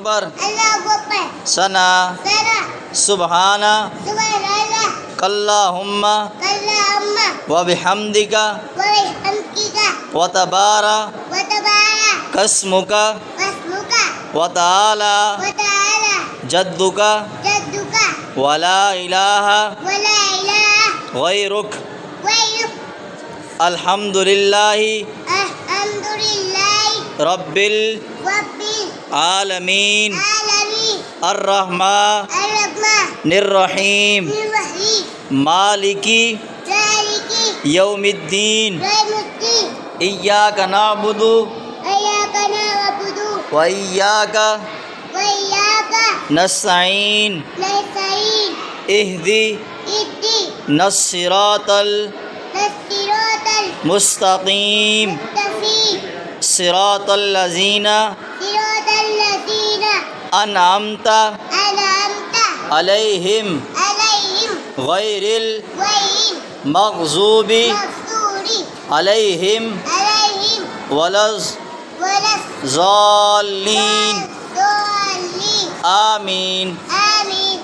अकबर अल्लाहु अकबर सना सना सुबहाना सुबहानल्लाह कल्लाहुम्मा कल्लाहुम्मा व बिहम्दिका व बिहम्दिका व तबारा व तबारा कस्मुका वस्मुका व ताला व तआला जद्दुका जद्दुका वला इलाहा व ला इलाहा गैरुक गैरुक अल्हम्दुलिल्लाहि अल्हम्दुलिल्लाहि रब्बिल रब्बिल आलमीन आलमीन अर्रहमानिर रहीम अर्रहीम मालिकी मालिकी यौमिद्दीन यौमिद्दीन इय्याका नअबुदु इय्याका नअबुदु व इय्याका व इय्याका नस्तईन नस्तईन इहदी इहदी नस्सिरातल नस्सिरातल मुस्तकीम मुस्तकीम सिरातल लज़ीना सिरातल लज़ीना अनअमता अनअमता अलैहिम अलैहिम गैरिल गैरिल मग़ज़ूबि मग़ज़ूबि अलैहिम अलैहिम वलज़ वलज़ ज़ालिन ज़ालिन आमीन। आमीन।